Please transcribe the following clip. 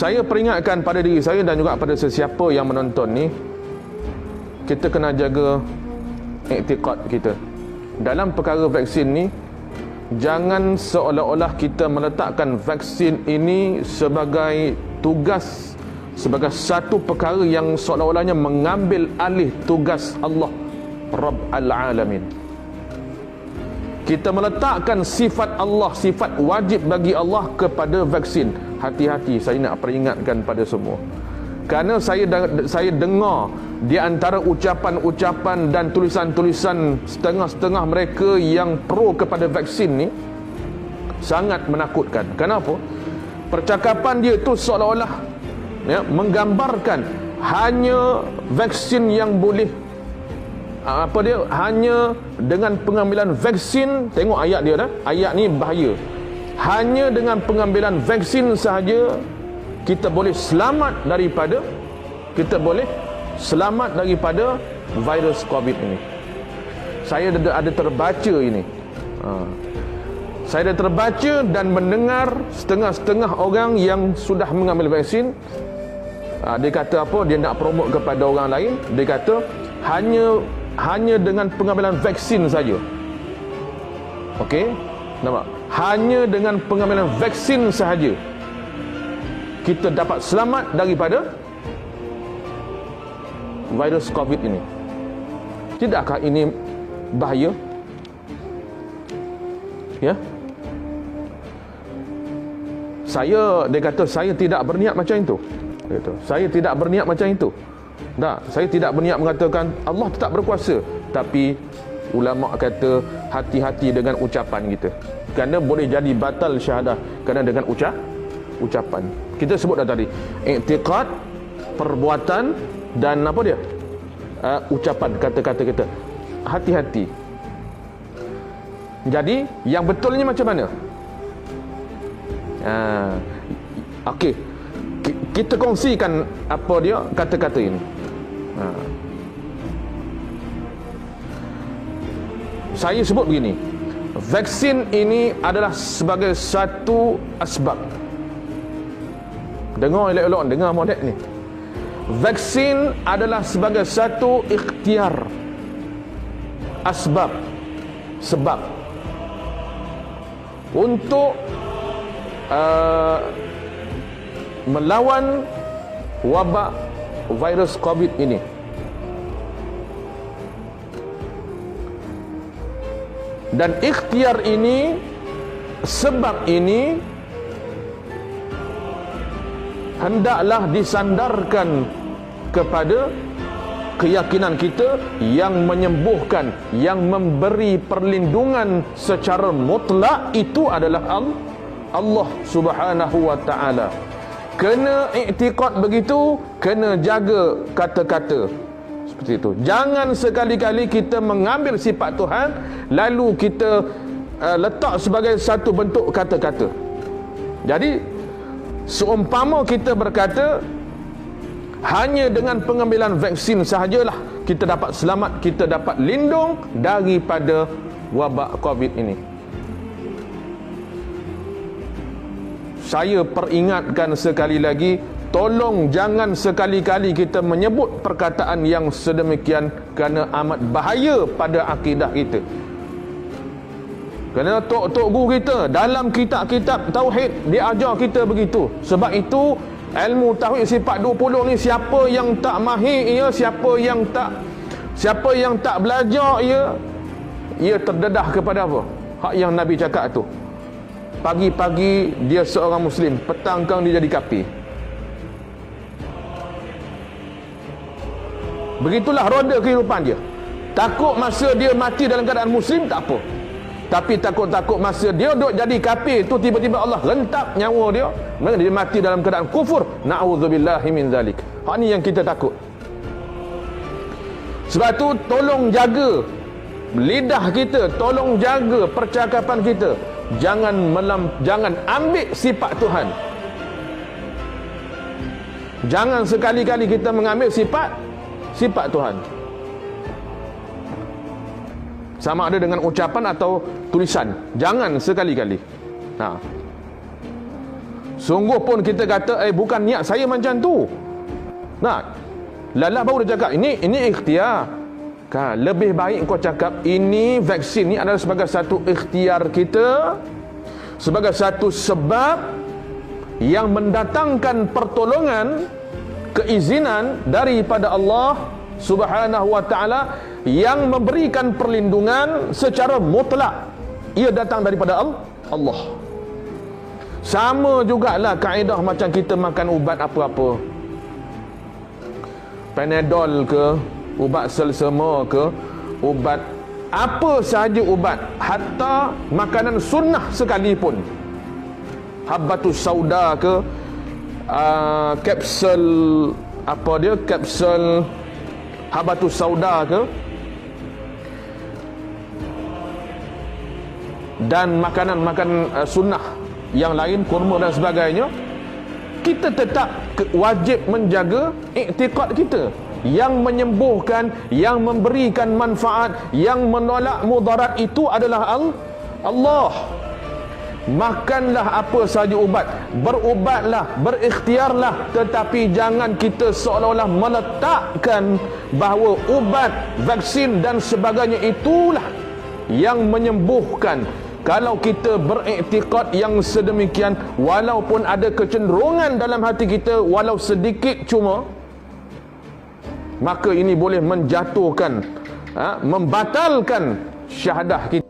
saya peringatkan pada diri saya dan juga pada sesiapa yang menonton ni, kita kena jaga iktikad kita dalam perkara vaksin ni. Jangan seolah-olah kita meletakkan vaksin ini sebagai tugas, sebagai satu perkara yang seolah-olahnya mengambil alih tugas Allah Rabbul Alamin. Kita meletakkan sifat Allah, sifat wajib bagi Allah kepada vaksin. Hati-hati, saya nak peringatkan pada semua. Kerana saya dengar di antara ucapan-ucapan dan tulisan-tulisan setengah-setengah mereka yang pro kepada vaksin ni sangat menakutkan. Kenapa? Percakapan dia tu seolah-olah menggambarkan hanya vaksin yang boleh hanya dengan pengambilan vaksin. Tengok ayat dia dah. Ayat ni bahaya. Hanya dengan pengambilan vaksin sahaja kita boleh selamat daripada virus COVID ini. Saya ada terbaca ini. Saya ada terbaca dan mendengar setengah-setengah orang yang sudah mengambil vaksin. Dia kata apa? Dia nak promote kepada orang lain. Dia kata hanya dengan pengambilan vaksin saja. Okey? Nampak? Hanya dengan pengambilan vaksin sahaja kita dapat selamat daripada virus COVID ini. Tidakkah ini bahaya? Ya? Dia kata saya tidak berniat macam itu. Saya tidak berniat macam itu. Tak, saya tidak berniat mengatakan Allah tetap berkuasa. Tapi ulama kata hati-hati dengan ucapan kita. Kerana boleh jadi batal syahadah kerana dengan ucapan. Kita sebut dah tadi, iktikad, perbuatan dan apa dia? Ucapan, kata-kata kita. Hati-hati. Jadi yang betulnya macam mana? Okey. Kita kongsikan apa dia kata-kata ini. Saya sebut begini. Vaksin ini adalah sebagai satu asbab. Dengar elok-elok, dengar model ni. Vaksin adalah sebagai satu ikhtiar, asbab, sebab untuk melawan wabak virus COVID ini. Dan ikhtiar ini, sebab ini hendaklah disandarkan kepada keyakinan kita yang menyembuhkan, yang memberi perlindungan secara mutlak itu adalah Allah Subhanahu wa taala. Kena iktikad begitu, kena jaga kata-kata seperti itu. Jangan sekali-kali kita mengambil sifat Tuhan lalu kita letak sebagai satu bentuk kata-kata. Jadi seumpama kita berkata hanya dengan pengambilan vaksin sahajalah kita dapat selamat, kita dapat lindung daripada wabak COVID ini. Saya peringatkan sekali lagi, tolong jangan sekali-kali kita menyebut perkataan yang sedemikian kerana amat bahaya pada akidah kita. Kerana tok-tok guru kita dalam kitab-kitab tauhid dia ajar kita begitu. Sebab itu ilmu tauhid sifat 20 ni siapa yang tak mahir ia, siapa yang tak belajar ia terdedah kepada apa? Hak yang Nabi cakap tu. Pagi-pagi dia seorang Muslim, petang kang dia jadi kafir. Begitulah roda kehidupan dia. Takut masa dia mati dalam keadaan Muslim tak apa, tapi takut-takut masa dia duk jadi kafir tu tiba-tiba Allah rentap nyawa dia, dia mati dalam keadaan kufur. Na'udzubillahi min zalik. Hak ni yang kita takut. Sebab tu tolong jaga lidah kita, tolong jaga percakapan kita. Jangan ambil sifat Tuhan. Jangan sekali-kali kita mengambil sifat Tuhan. Sama ada dengan ucapan atau tulisan. Jangan sekali-kali. Sungguh pun kita kata bukan niat saya macam tu. Nah, Lala baru dia cakap ini ikhtiar. Kan, lebih baik kau cakap ini vaksin ni adalah sebagai satu ikhtiar kita, sebagai satu sebab yang mendatangkan pertolongan, keizinan daripada Allah Subhanahu wa taala yang memberikan perlindungan secara mutlak. Ia datang daripada Allah. Sama jugalah kaedah macam kita makan ubat apa-apa. Panadol ke, ubat selsema ke, ubat apa sahaja ubat, hatta makanan sunnah sekalipun. Habbatus sauda ke, kapsul apa dia, kapsul habbatus sauda ke, dan makanan sunnah yang lain, kurma dan sebagainya, kita tetap wajib menjaga iktikad kita yang menyembuhkan, yang memberikan manfaat, yang menolak mudarat itu adalah Allah. Makanlah apa sahaja ubat, berubatlah, berikhtiarlah, tetapi jangan kita seolah-olah meletakkan bahawa ubat, vaksin dan sebagainya itulah yang menyembuhkan. Kalau kita beriktikad yang sedemikian, walaupun ada kecenderungan dalam hati kita walau sedikit cuma, maka ini boleh menjatuhkan, membatalkan syahadah kita.